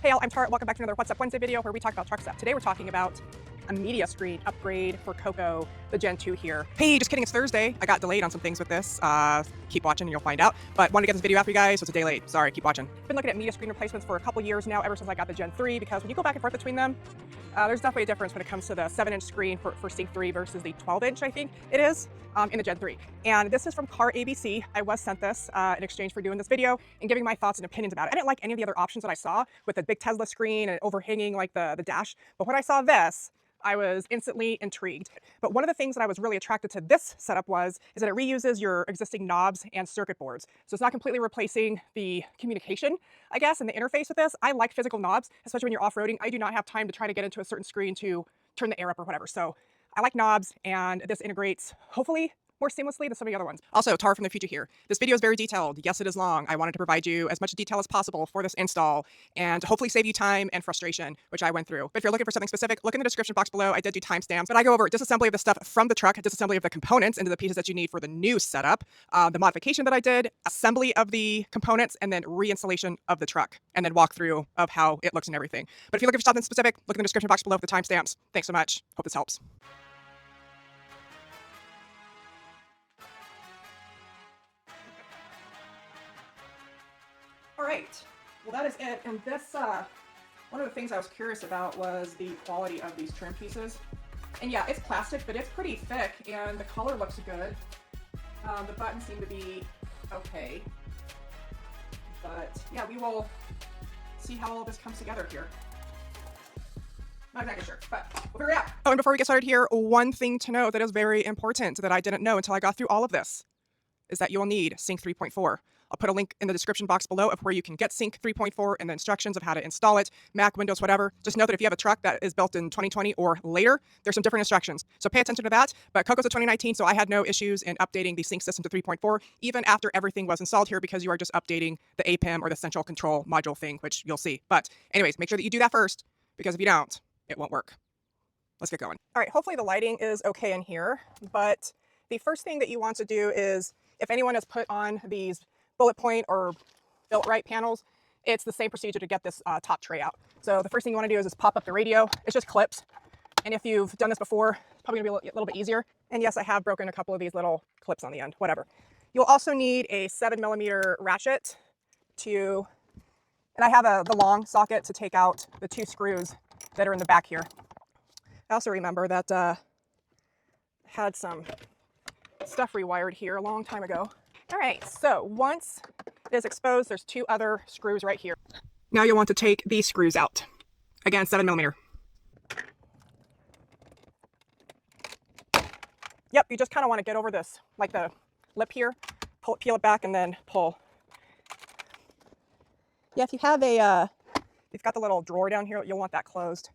Hey all, I'm Tara. Welcome back to another What's Up Wednesday video where we talk about truck stuff. Today we're talking about a media screen upgrade for Coco, the Gen 2 here. Hey, just kidding, it's Thursday. I got delayed on some things with this. Keep watching and you'll find out. But wanted to get this video out for you guys, so it's a day late. Sorry, keep watching. Been looking at media screen replacements for a couple years now, ever since I got the Gen 3, because when you go back and forth between them, there's definitely a difference when it comes to the 7-inch screen for Sync 3 versus the 12-inch, I think it is, in the Gen 3. And this is from CarABC. I was sent this in exchange for doing this video and giving my thoughts and opinions about it. I didn't like any of the other options that I saw with the big Tesla screen and overhanging like the dash. But when I saw this, I was instantly intrigued. But one of the things that I was really attracted to this setup is that it reuses your existing knobs and circuit boards. So it's not completely replacing the communication, I guess, and the interface with this. I like physical knobs, especially when you're off-roading. I do not have time to try to get into a certain screen to turn the air up or whatever. So I like knobs, and this integrates, hopefully, more seamlessly than some of the other ones. Also, Tara from the future here. This video is very detailed. Yes, it is long. I wanted to provide you as much detail as possible for this install and to hopefully save you time and frustration, which I went through. But if you're looking for something specific, look in the description box below. I did do timestamps, but I go over disassembly of the stuff from the truck, disassembly of the components into the pieces that you need for the new setup, the modification that I did, assembly of the components, and then reinstallation of the truck, and then walkthrough of how it looks and everything. But if you're looking for something specific, look in the description box below for the timestamps. Thanks so much. Hope this helps. All right, well that is it. And this, one of the things I was curious about was the quality of these trim pieces. And yeah, it's plastic, but it's pretty thick and the color looks good. The buttons seem to be okay. But yeah, we will see how all this comes together here. Not exactly sure, but we'll figure it out. Oh, and before we get started here, one thing to know that is very important that I didn't know until I got through all of this is that you'll need Sync 3.4. I'll put a link in the description box below of where you can get Sync 3.4 and the instructions of how to install it, Mac, Windows, whatever. Just know that if you have a truck that is built in 2020 or later, there's some different instructions. So pay attention to that. But Coco's a 2019, so I had no issues in updating the Sync system to 3.4, even after everything was installed here, because you are just updating the APIM or the central control module thing, which you'll see. But anyways, make sure that you do that first, because if you don't, it won't work. Let's get going. All right, hopefully the lighting is okay in here, but the first thing that you want to do is, if anyone has put on these bullet point or built right panels, it's the same procedure to get this top tray out. So the first thing you want to do is just pop up the radio. It's just clips. And if you've done this before, it's probably gonna be a little bit easier. And yes, I have broken a couple of these little clips on the end, whatever. You'll also need a 7mm ratchet and I have the long socket to take out the 2 screws that are in the back here. I also remember that I had some stuff rewired here a long time ago. All right, so once it is exposed, there's 2 other screws right here. Now you'll want to take these screws out. Again, 7mm. Yep, you just kind of want to get over this, like the lip here, peel it back, and then pull. Yeah, if you have you've got the little drawer down here, you'll want that closed.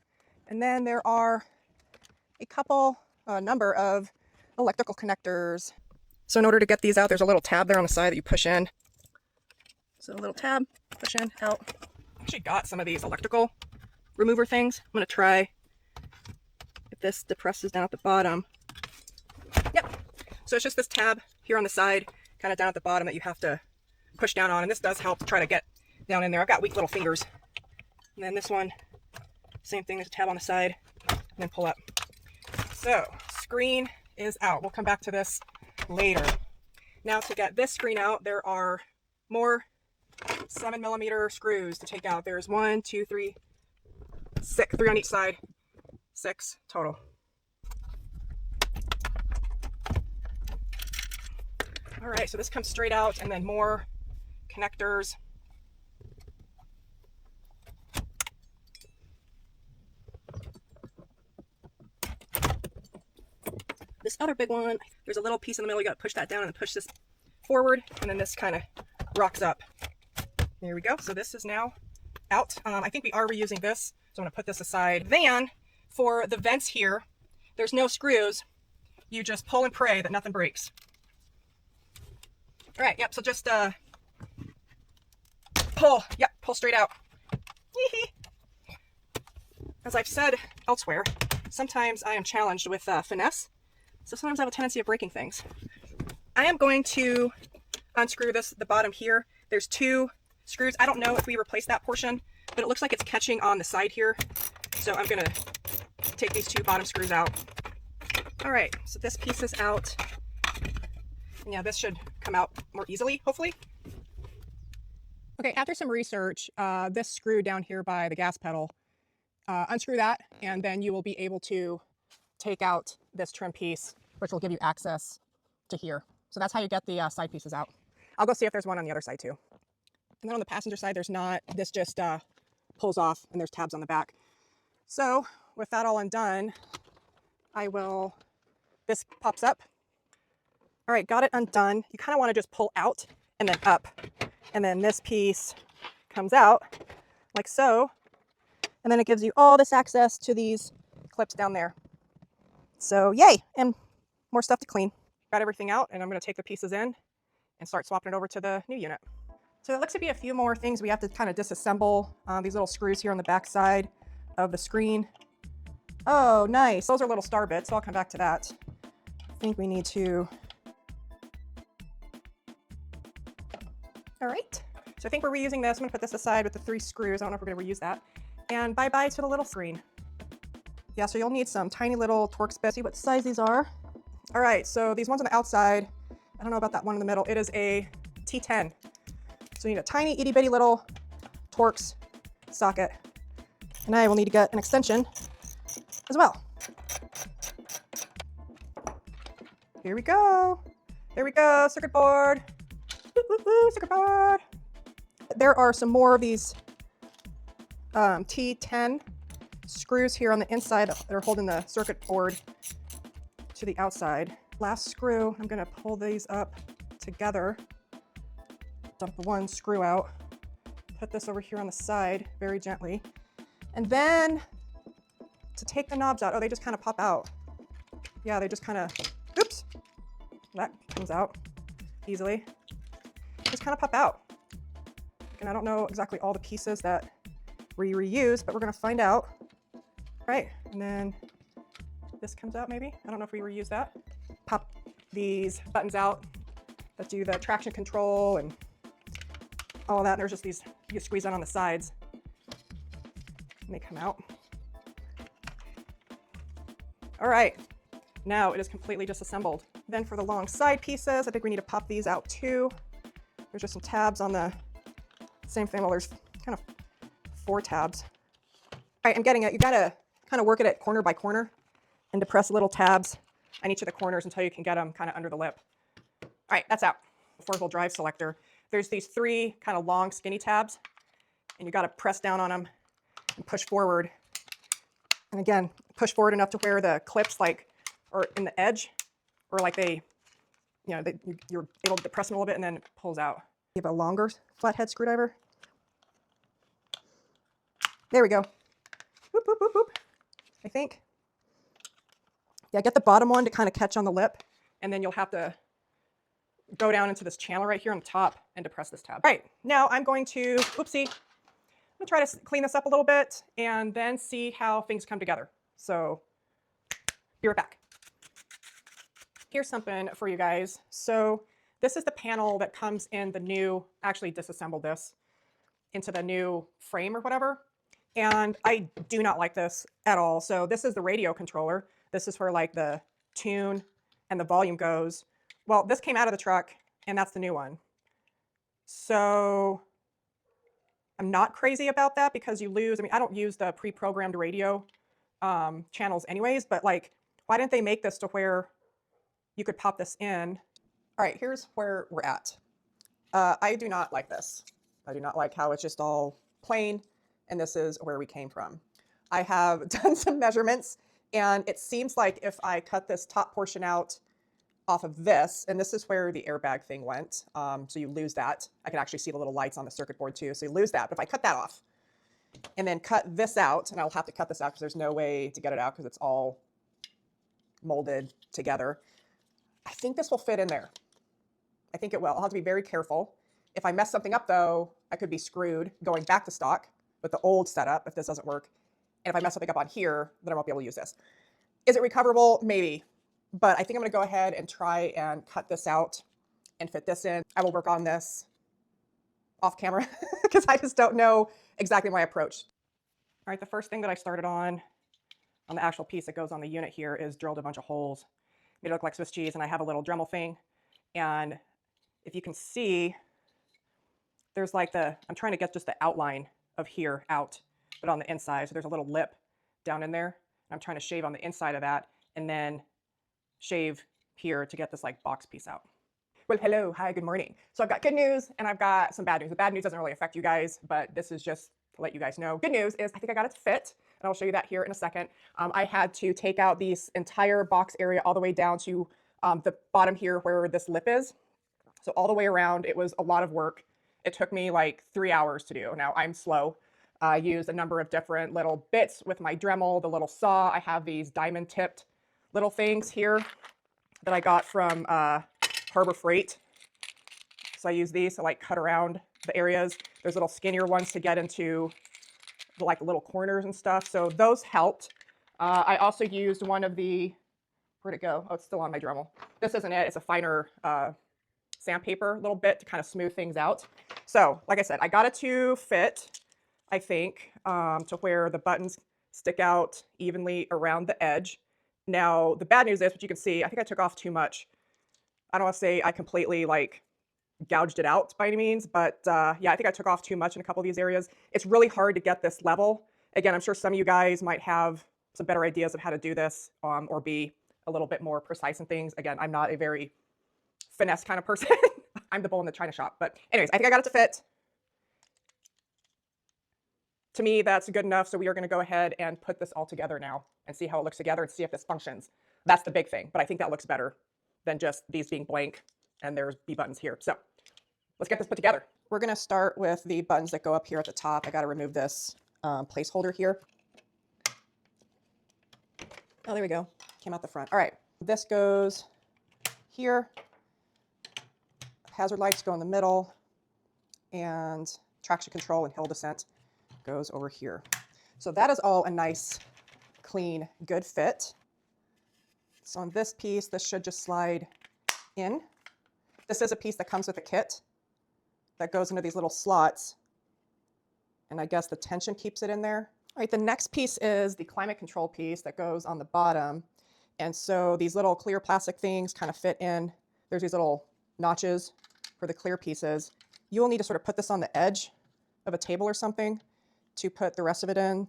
And then there are a number of electrical connectors. So in order to get these out, there's a little tab there on the side that you push in. So a little tab, push in, out. I actually got some of these electrical remover things. I'm gonna try if this depresses down at the bottom. Yep. So it's just this tab here on the side, kind of down at the bottom, that you have to push down on. And this does help to try to get down in there. I've got weak little fingers. And then this one, same thing, there's a tab on the side, and then pull up. So screen is out. We'll come back to this later. Now to get this screen out, there are more 7mm screws to take out. There's 1, 2, 3, 6, 3 on each side, 6 total. All right, so this comes straight out, and then more connectors. This other big one, there's a little piece in the middle. You got to push that down and push this forward, and then this kind of rocks up. There we go. So this is now out. I think we are reusing this, so I'm going to put this aside. Then for the vents here, there's no screws. You just pull and pray that nothing breaks. All right, yep, so just pull, yep, pull straight out. As I've said elsewhere, sometimes I am challenged with finesse. So sometimes I have a tendency of breaking things. I am going to unscrew the bottom here. There's 2 screws. I don't know if we replace that portion, but it looks like it's catching on the side here. So I'm gonna take these 2 bottom screws out. All right, so this piece is out. And yeah, this should come out more easily, hopefully. Okay, after some research, this screw down here by the gas pedal, unscrew that, and then you will be able to take out this trim piece, which will give you access to here. So that's how you get the side pieces out. I'll go see if there's one on the other side too. And then on the passenger side, there's not. This just pulls off, and there's tabs on the back. So with that all undone, this pops up. All right, got it undone. You kind of want to just pull out and then up. And then this piece comes out like so. And then it gives you all this access to these clips down there. So yay, and more stuff to clean. Got everything out, and I'm going to take the pieces in and start swapping it over to the new unit. So there looks to be a few more things we have to kind of disassemble. These little screws here on the back side of the screen. Oh, nice. Those are little star bits, so I'll come back to that. I think we need to... All right. So I think we're reusing this. I'm going to put this aside with the 3 screws. I don't know if we're going to reuse that. And bye-bye to the little screen. Yeah, so you'll need some tiny little Torx bits. See what size these are. All right, so these ones on the outside, I don't know about that one in the middle. It is a T10. So you need a tiny itty bitty little Torx socket. And I will need to get an extension as well. Here we go. There we go, circuit board. Woo, woo, woo, circuit board. There are some more of these T10 screws here on the inside that are holding the circuit board to the outside. Last screw, I'm going to pull these up together, dump the one screw out, put this over here on the side very gently, and then to take the knobs out, oh, they just kind of pop out. Yeah, they just kind of, oops, that comes out easily. Just kind of pop out. And I don't know exactly all the pieces that we reuse, but we're going to find out. Right, and then this comes out maybe. I don't know if we reuse that. Pop these buttons out that do the traction control and all that. There's just these, you squeeze out on the sides and they come out. All right, now it is completely disassembled. Then for the long side pieces, I think we need to pop these out too. There's just some tabs on the same thing. Well, there's kind of 4 tabs. All right, I'm getting it. You gotta kind of work it at corner by corner and depress little tabs on each of the corners until you can get them kind of under the lip. All right, that's out. 4-wheel drive selector. There's these 3 kind of long skinny tabs, and you got to press down on them and push forward. And again, push forward enough to where the clips like are in the edge, or like they, you know, you're able to depress them a little bit and then it pulls out. You have a longer flathead screwdriver. There we go. Whoop, whoop, whoop, whoop. I think. Yeah, get the bottom one to kind of catch on the lip, and then you'll have to go down into this channel right here on the top and depress this tab. All right, now I'm going to, oopsie, I'm gonna try to clean this up a little bit and then see how things come together. So, be right back. Here's something for you guys. So this is the panel that comes in the new, actually disassembled this into the new frame or whatever. And I do not like this at all. So this is the radio controller. This is where like the tune and the volume goes. Well, this came out of the truck and that's the new one. So I'm not crazy about that because you lose, I mean, I don't use the pre-programmed radio channels anyways, but like, why didn't they make this to where you could pop this in? All right, here's where we're at. I do not like this. I do not like how it's just all plain, and this is where we came from. I have done some measurements, and it seems like if I cut this top portion out off of this, and this is where the airbag thing went, so you lose that. I can actually see the little lights on the circuit board too, so you lose that. But if I cut that off, and then cut this out, and I'll have to cut this out because there's no way to get it out because it's all molded together, I think this will fit in there. I think it will. I'll have to be very careful. If I mess something up though, I could be screwed going back to stock with the old setup if this doesn't work. And if I mess something up on here, then I won't be able to use this. Is it recoverable? Maybe. But I think I'm going to go ahead and try and cut this out and fit this in. I will work on this off camera because I just don't know exactly my approach. All right, the first thing that I started on the actual piece that goes on the unit here is drilled a bunch of holes. Made it look like Swiss cheese, and I have a little Dremel thing. And if you can see, there's like I'm trying to get just the outline of here out, but on the inside. So there's a little lip down in there. I'm trying to shave on the inside of that and then shave here to get this like box piece out. Well, hello, hi, good morning. So I've got good news and I've got some bad news. The bad news doesn't really affect you guys, but this is just to let you guys know. Good news is I think I got it to fit, and I'll show you that here in a second. I had to take out this entire box area all the way down to the bottom here where this lip is. So all the way around, it was a lot of work. It took me like 3 hours to do. Now I'm slow. I used a number of different little bits with my Dremel, the little saw. I have these diamond tipped little things here that I got from Harbor Freight. So I use these to like cut around the areas. There's little skinnier ones to get into the like little corners and stuff. So those helped. I also used one of the, where'd it go? Oh, it's still on my Dremel. This isn't it. It's a finer sandpaper little bit to kind of smooth things out. So like I said, I got it to fit, I think, to where the buttons stick out evenly around the edge. Now, the bad news is, what you can see, I think I took off too much. I don't want to say I completely like gouged it out by any means, but yeah, I think I took off too much in a couple of these areas. It's really hard to get this level. Again, I'm sure some of you guys might have some better ideas of how to do this or be a little bit more precise in things. Again, I'm not a very finesse kind of person. I'm the bull in the china shop. But anyways, I think I got it to fit. To me, that's good enough. So we are going to go ahead and put this all together now and see how it looks together and see if this functions. That's the big thing. But I think that looks better than just these being blank and there's B buttons here. So let's get this put together. We're going to start with the buttons that go up here at the top. I got to remove this placeholder here. Oh, there we go. Came out the front. All right. This goes here. Hazard lights go in the middle, and traction control and hill descent goes over here. So that is all a nice, clean, good fit. So on this piece, this should just slide in. This is a piece that comes with a kit that goes into these little slots, and I guess the tension keeps it in there. All right, the next piece is the climate control piece that goes on the bottom. And so these little clear plastic things kind of fit in. There's these little notches for the clear pieces. You will need to sort of put this on the edge of a table or something to put the rest of it in.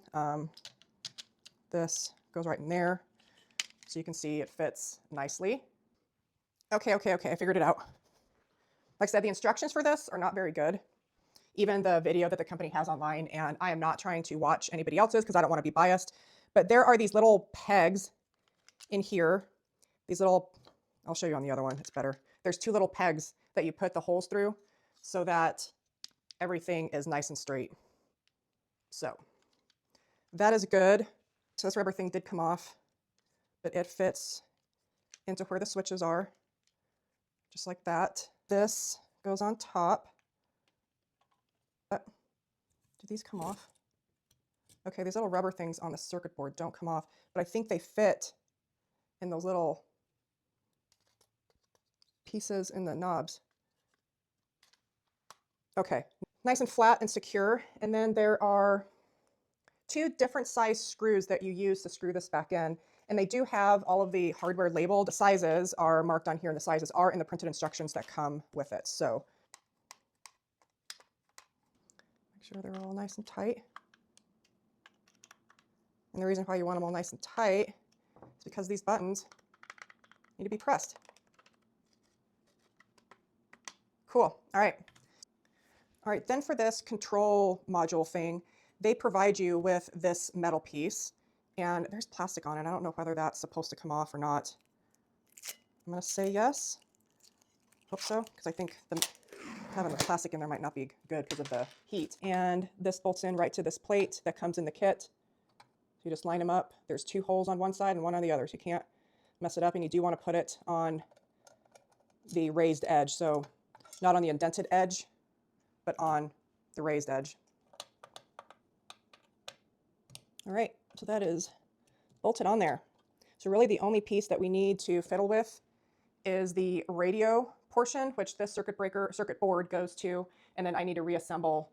This goes right in there. So you can see it fits nicely. Okay, I figured it out. Like I said, the instructions for this are not very good. Even the video that the company has online, and I am not trying to watch anybody else's because I don't want to be biased, but there are these little pegs in here. These little, I'll show you on the other one, it's better. There's two little pegs that you put the holes through so that everything is nice and straight. So that is good. So this rubber thing did come off, but it fits into where the switches are, just like that. This goes on top. Do these come off? Okay, these little rubber things on the circuit board don't come off, but I think they fit in those little pieces in the knobs. Okay, nice and flat and secure. And then there are two different size screws that you use to screw this back in. And they do have all of the hardware labeled. The sizes are marked on here, and the sizes are in the printed instructions that come with it. So make sure they're all nice and tight. And the reason why you want them all nice and tight is because these buttons need to be pressed. Cool. All right. All right, then for this control module thing, they provide you with this metal piece, and there's plastic on it. I don't know whether that's supposed to come off or not. I'm going to say yes. Hope so, because I think having the plastic in there might not be good because of the heat. And this bolts in right to this plate that comes in the kit. So you just line them up. There's two holes on one side and one on the other, so you can't mess it up, and you do want to put it on the raised edge. So not on the indented edge, but on the raised edge. All right, so that is bolted on there. So really the only piece that we need to fiddle with is the radio portion, which this circuit board goes to, and then I need to reassemble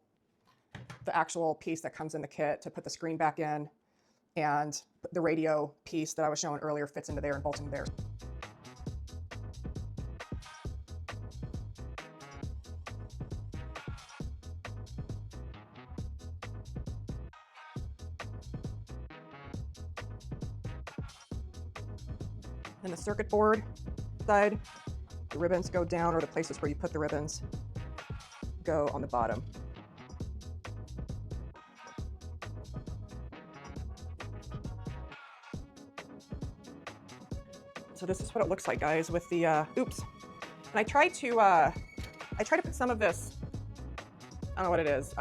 the actual piece that comes in the kit to put the screen back in, and the radio piece that I was showing earlier fits into there and bolts into there. And the circuit board side, the ribbons go down, or the places where you put the ribbons go on the bottom. So this is what it looks like, guys, with the oops. And I tried to put some of this, I don't know what it is,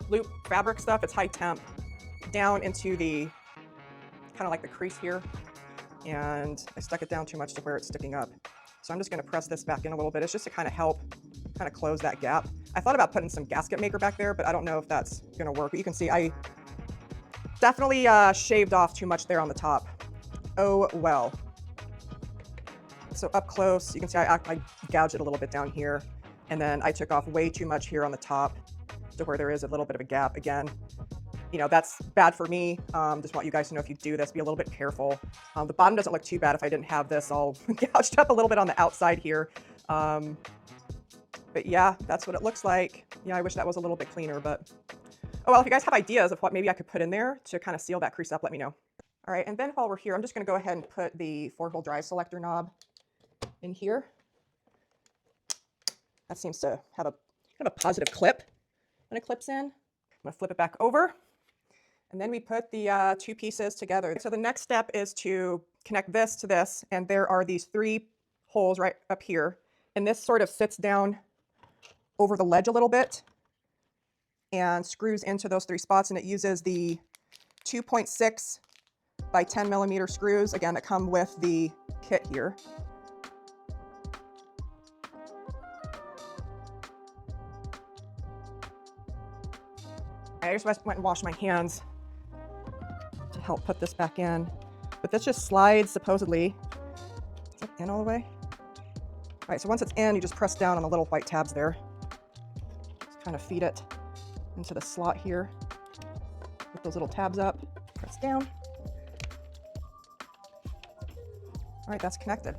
loop fabric stuff. It's high temp, down into the kind of like the crease here. And I stuck it down too much to where it's sticking up. So I'm just going to press this back in a little bit. It's just to kind of help kind of close that gap. I thought about putting some gasket maker back there, but I don't know if that's going to work. But you can see I definitely shaved off too much there on the top. Oh well. So up close, you can see I gouged it a little bit down here, and then I took off way too much here on the top to where there is a little bit of a gap again. You know, that's bad for me. Just want you guys to know, if you do this, be a little bit careful. The bottom doesn't look too bad if I didn't have this all gouged up a little bit on the outside here. But yeah, that's what it looks like. Yeah, I wish that was a little bit cleaner, but oh well. If you guys have ideas of what maybe I could put in there to kind of seal that crease up, let me know. All right, and then while we're here, I'm just going to go ahead and put the 4-hole drive selector knob in here. That seems to have a kind of a positive clip when it clips in. I'm going to flip it back over. And then we put the two pieces together. So the next step is to connect this to this, and there are these 3 holes right up here. And this sort of sits down over the ledge a little bit and screws into those 3 spots, and it uses the 2.6 by 10 millimeter screws, again, that come with the kit here. I just went and washed my hands to help put this back in. But this just slides, supposedly. Is that in all the way? All right, so once it's in, you just press down on the little white tabs there. Just kind of feed it into the slot here. Put those little tabs up, press down. All right, that's connected.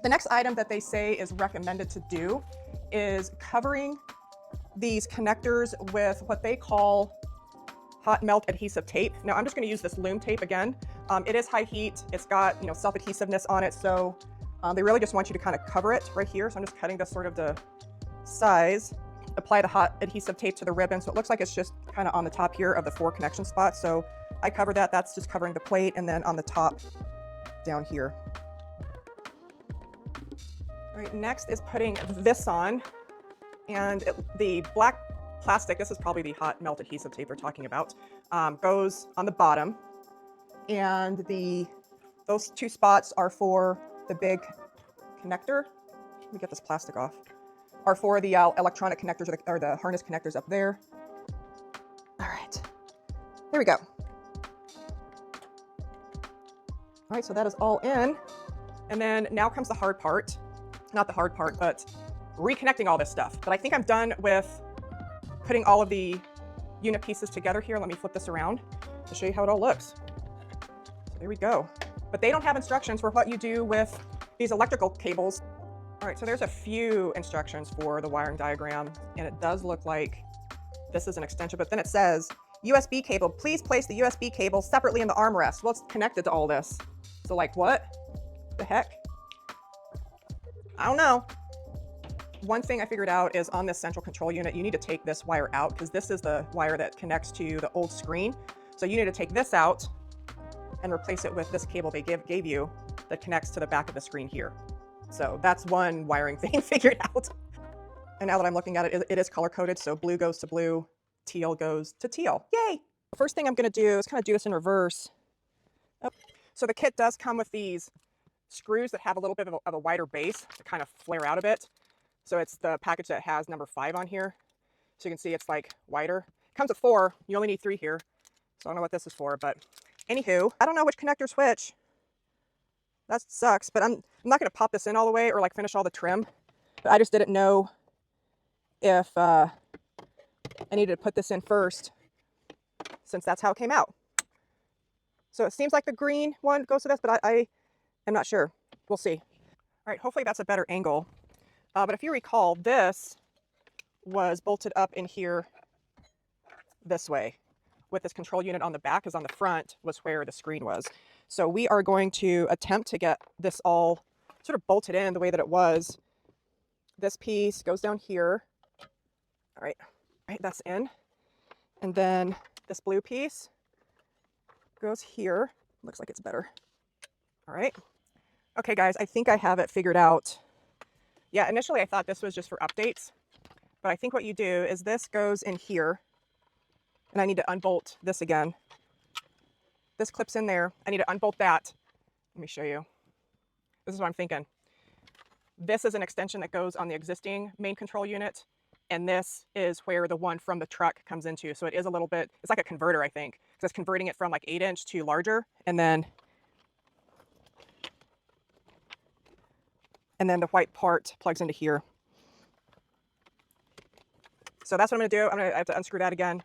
The next item that they say is recommended to do is covering these connectors with what they call hot melt adhesive tape. Now I'm just going to use this loom tape again. It is high heat. It's got, you know, self-adhesiveness on it, so they really just want you to kind of cover it right here. So I'm just cutting this sort of to size. Apply the hot adhesive tape to the ribbon, so it looks like it's just kind of on the top here of the 4 connection spots. So I cover that. That's just covering the plate, and then on the top down here. All right, next is putting this on. And the black plastic, this is probably the hot melt adhesive tape we're talking about, goes on the bottom. And those 2 spots are for the big connector. Let me get this plastic off. Are for the electronic connectors, or the harness connectors up there. All right, there we go. All right, so that is all in. And then now comes the hard part. Not the hard part, but reconnecting all this stuff. But I think I'm done with putting all of the unit pieces together here. Let me flip this around to show you how it all looks. So there we go. But they don't have instructions for what you do with these electrical cables. All right, so there's a few instructions for the wiring diagram, and it does look like this is an extension, but then it says USB cable. Please place the USB cable separately in the armrest. Well, it's connected to all this. So like what the heck? I don't know. One thing I figured out is on this central control unit, you need to take this wire out, because this is the wire that connects to the old screen. So you need to take this out and replace it with this cable they gave you that connects to the back of the screen here. So that's one wiring thing figured out. And now that I'm looking at it, it is color coded. So blue goes to blue, teal goes to teal. Yay! The first thing I'm going to do is kind of do this in reverse. Oh. So the kit does come with these screws that have a little bit of a wider base to kind of flare out a bit. So it's the package that has number 5 on here. So you can see it's like wider. It comes with 4. You only need 3 here. So I don't know what this is for, but anywho, I don't know which connector switch. That sucks, but I'm not going to pop this in all the way or like finish all the trim. But I just didn't know if I needed to put this in first since that's how it came out. So it seems like the green one goes to this, but I am not sure. We'll see. All right, hopefully that's a better angle. But if you recall, this was bolted up in here this way with this control unit on the back, because on the front was where the screen was. So we are going to attempt to get this all sort of bolted in the way that it was. This piece goes down here. All right, that's in. And then this blue piece goes here. Looks like it's better. All right. Okay, guys, I think I have it figured out. Yeah, initially I thought this was just for updates, but I think what you do is this goes in here, and I need to unbolt this again. This clips in there. I need to unbolt that. Let me show you. This is what I'm thinking. This is an extension that goes on the existing main control unit, and this is where the one from the truck comes into. So it is a little bit, it's like a converter, I think, because it's converting it from like 8-inch to larger, and then the white part plugs into here. So that's what I'm going to do. I have to unscrew that again.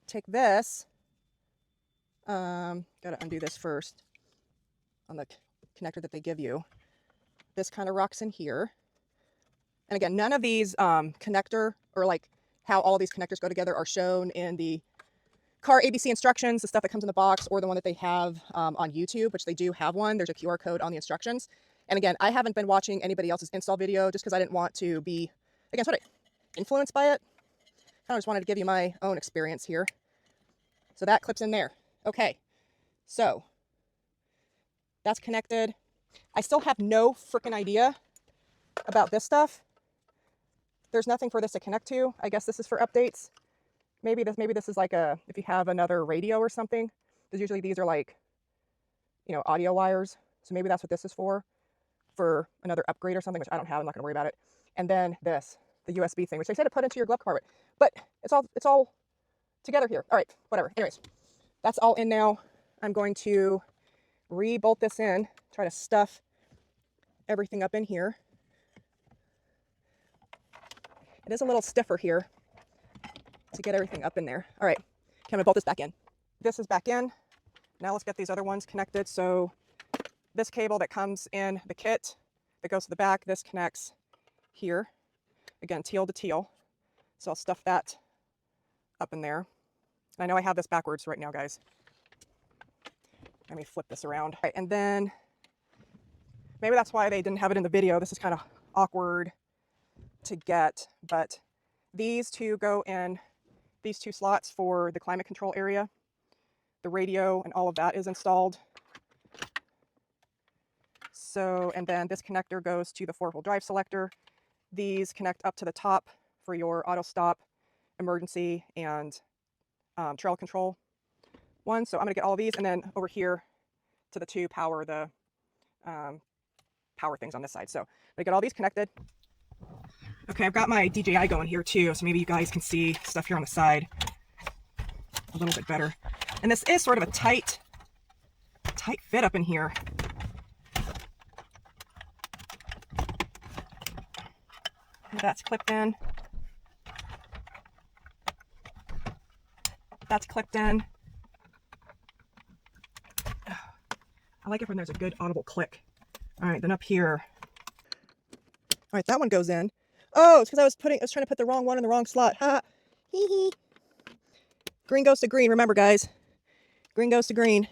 Take this. Got to undo this first on the connector that they give you. This kind of rocks in here. And again, none of these connector, or like how all these connectors go together, are shown in the CarABC instructions, the stuff that comes in the box, or the one that they have on YouTube, which they do have one. There's a QR code on the instructions. And again, I haven't been watching anybody else's install video just because I didn't want to be, again, sort of influenced by it. I just wanted to give you my own experience here. So that clips in there. Okay, so that's connected. I still have no freaking idea about this stuff. There's nothing for this to connect to. I guess this is for updates. Maybe this is like if you have another radio or something, because usually these are like, you know, audio wires. So maybe that's what this is for another upgrade or something, which I don't have. I'm not going to worry about it. And then this, the USB thing, which they said to put into your glove compartment, but it's all together here. All right, whatever. Anyways, that's all in now. I'm going to re-bolt this in, try to stuff everything up in here. It is a little stiffer here to get everything up in there. All right, I'm gonna bolt this back in. This is back in. Now let's get these other ones connected. So this cable that comes in the kit that goes to the back, this connects here. Again, teal to teal. So I'll stuff that up in there. And I know I have this backwards right now, guys. Let me flip this around. All right, and then maybe that's why they didn't have it in the video. This is kind of awkward to get, but these two go in these two slots for the climate control area. The radio and all of that is installed. So, and then this connector goes to the 4-wheel drive selector. These connect up to the top for your auto stop, emergency, and trail control one. So I'm gonna get all of these, and then over here to the two power, the power things on this side. So I'm gonna get all these connected. Okay, I've got my DJI going here too, so maybe you guys can see stuff here on the side a little bit better. And this is sort of a tight fit up in here. That's clipped in. That's clipped in. I like it when there's a good audible click. All right, then up here. All right, that one goes in. Oh, it's because I was trying to put the wrong one in the wrong slot. Ha! Hee hee. Green goes to green. Remember, guys. Green goes to green.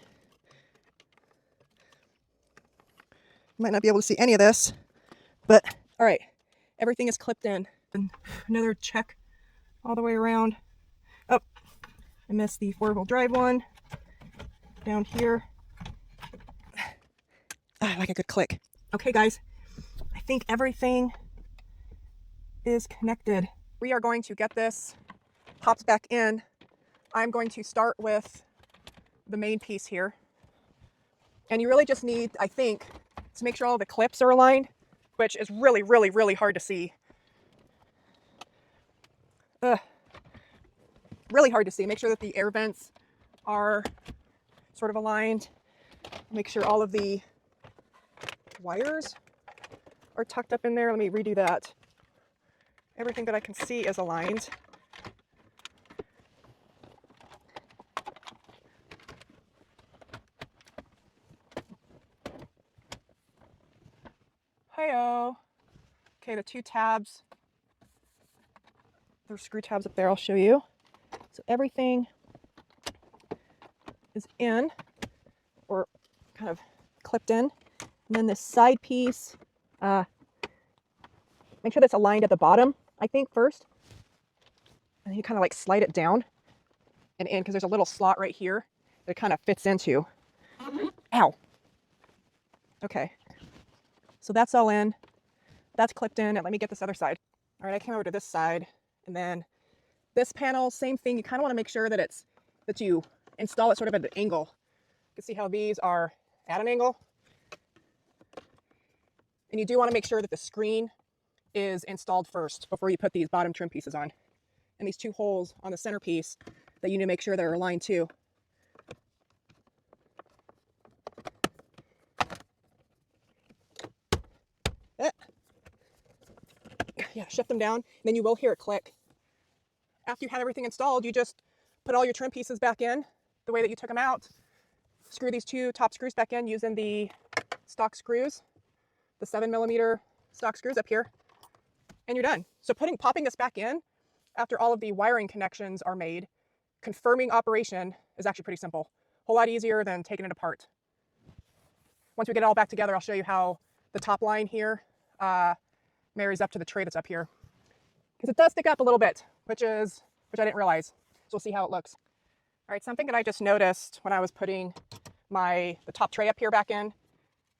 You might not be able to see any of this, but all right. Everything is clipped in. And another check all the way around. Oh, I missed the 4-wheel drive one. Down here. I like a good click. Okay, guys. I think everything is connected. We are going to get this popped back in. I'm going to start with the main piece here. And you really just need, I think, to make sure all the clips are aligned, which is really, really, really hard to see. Really hard to see. Make sure that the air vents are sort of aligned. Make sure all of the wires are tucked up in there. Let me redo that. Everything that I can see is aligned. Hi-oh. Okay, the two tabs. There's screw tabs up there, I'll show you. So everything is in, or kind of clipped in. And then this side piece, make sure that's aligned at the bottom, I think, first. And then you kind of like slide it down and in, because there's a little slot right here that it kind of fits into. Ow. Okay. So that's all in. That's clipped in. And let me get this other side. All right, I came over to this side. And then this panel, same thing. You kind of want to make sure that that you install it sort of at an angle. You can see how these are at an angle. And you do want to make sure that the screen is installed first before you put these bottom trim pieces on. And these two holes on the centerpiece that you need to make sure they're aligned too. Yeah, shift them down, and then you will hear it click. After you have everything installed, you just put all your trim pieces back in the way that you took them out. Screw these two top screws back in using the stock screws, the 7mm stock screws up here, and you're done. So popping this back in after all of the wiring connections are made, confirming operation is actually pretty simple. A whole lot easier than taking it apart. Once we get it all back together, I'll show you how the top line here marries up to the tray that's up here. Because it does stick up a little bit, which I didn't realize. So we'll see how it looks. All right, something that I just noticed when I was putting the top tray up here back in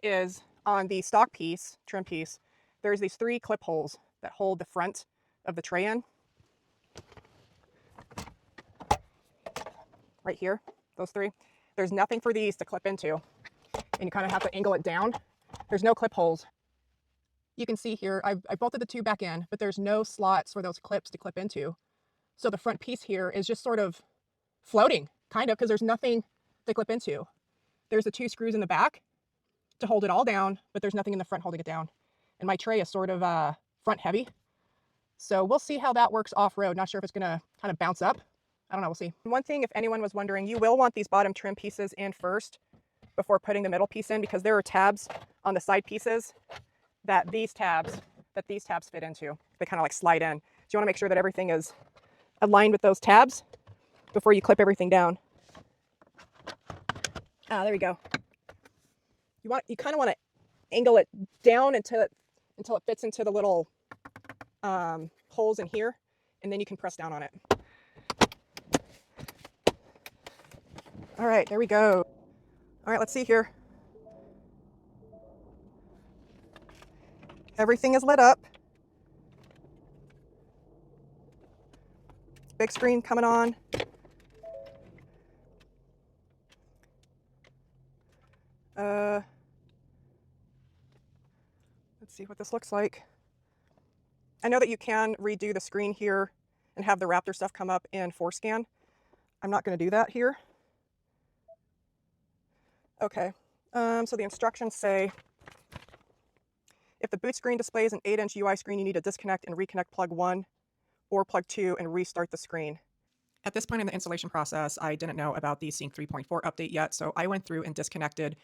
is on the stock piece, trim piece, there's these 3 clip holes that hold the front of the tray in. Right here, those 3. There's nothing for these to clip into, and you kind of have to angle it down. There's no clip holes. You can see here, I bolted the 2 back in, but there's no slots for those clips to clip into. So the front piece here is just sort of floating, kind of, because there's nothing to clip into. There's the 2 screws in the back to hold it all down, but there's nothing in the front holding it down. And my tray is sort of front heavy. So we'll see how that works off-road. Not sure if it's gonna kind of bounce up. I don't know, we'll see. One thing, if anyone was wondering, you will want these bottom trim pieces in first before putting the middle piece in, because there are tabs on the side pieces that these tabs fit into. They kind of like slide in. So you want to make sure that everything is aligned with those tabs before you clip everything down. There we go. You kind of want to angle it down until it fits into the little holes in here, and then you can press down on it. All right, there we go. All right, let's see here. Everything is lit up. Big screen coming on. Let's see what this looks like. I know that you can redo the screen here and have the Raptor stuff come up in ForeScan. I'm not going to do that here. Okay, so the instructions say, if the boot screen displays an 8-inch UI screen, you need to disconnect and reconnect plug 1 or plug 2 and restart the screen. At this point in the installation process, I didn't know about the Sync 3.4 update yet, so I went through and disconnected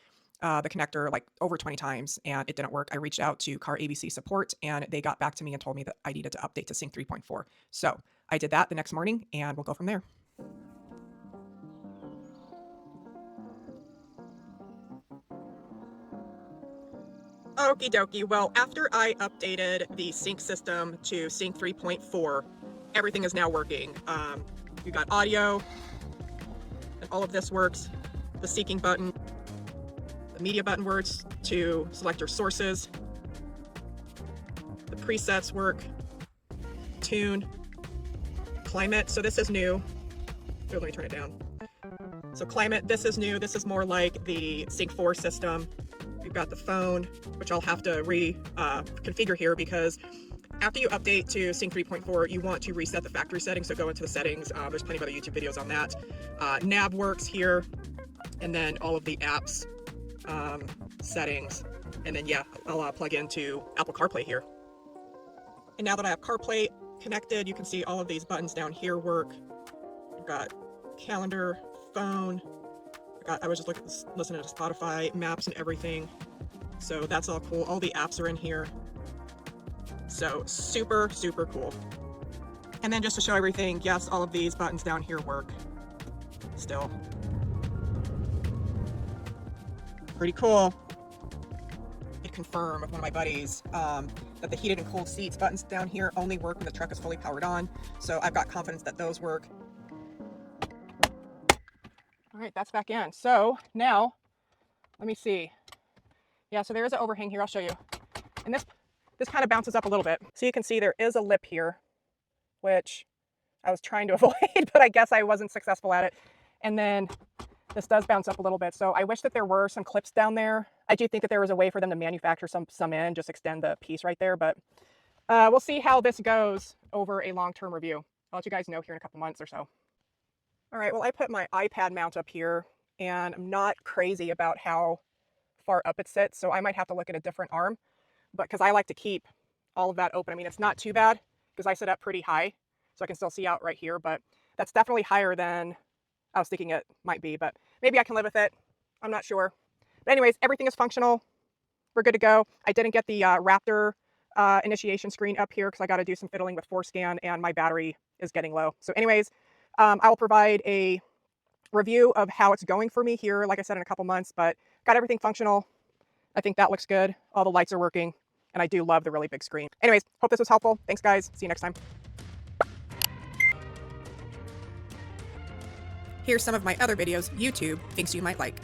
the connector like over 20 times, and it didn't work. I reached out to CarABC support, and they got back to me and told me that I needed to update to Sync 3.4. So I did that the next morning, and we'll go from there. Okie dokie. Well, after I updated the sync system to Sync 3.4, everything is now working. You got audio, and all of this works. The seeking button, the media button works to select your sources. The presets work. Tune, climate. So this is new. Here, let me turn it down. So climate, this is new. This is more like the Sync 4 system. We've got the phone, which I'll have to configure here, because after you update to Sync 3.4, you want to reset the factory settings. So go into the settings. There's plenty of other YouTube videos on that. Nav works here, and then all of the apps settings. And then, yeah, I'll plug into Apple CarPlay here. And now that I have CarPlay connected, you can see all of these buttons down here work. I've got calendar, phone. I was just listening to Spotify, maps and everything. So that's all cool. All the apps are in here. So super, super cool. And then just to show everything, yes, all of these buttons down here work still. Pretty cool. I confirm with one of my buddies that the heated and cooled seats buttons down here only work when the truck is fully powered on. So I've got confidence that those work. All right, that's back in. So now, let me see. Yeah, so there is an overhang here. I'll show you. And this kind of bounces up a little bit. So you can see there is a lip here, which I was trying to avoid, but I guess I wasn't successful at it. And then this does bounce up a little bit. So I wish that there were some clips down there. I do think that there was a way for them to manufacture some in, just extend the piece right there. But we'll see how this goes over a long-term review. I'll let you guys know here in a couple months or so. All right, well, I put my iPad mount up here, and I'm not crazy about how far up it sits, so I might have to look at a different arm, but because I like to keep all of that open. I mean, it's not too bad because I sit up pretty high, so I can still see out right here, but that's definitely higher than I was thinking it might be, but maybe I can live with it. I'm not sure. But anyways, everything is functional. We're good to go. I didn't get the Raptor initiation screen up here because I got to do some fiddling with ForScan, and my battery is getting low. So anyways, I will provide a review of how it's going for me here, like I said, in a couple months, but got everything functional. I think that looks good. All the lights are working, and I do love the really big screen. Anyways, hope this was helpful. Thanks, guys. See you next time. Here's some of my other videos YouTube thinks you might like.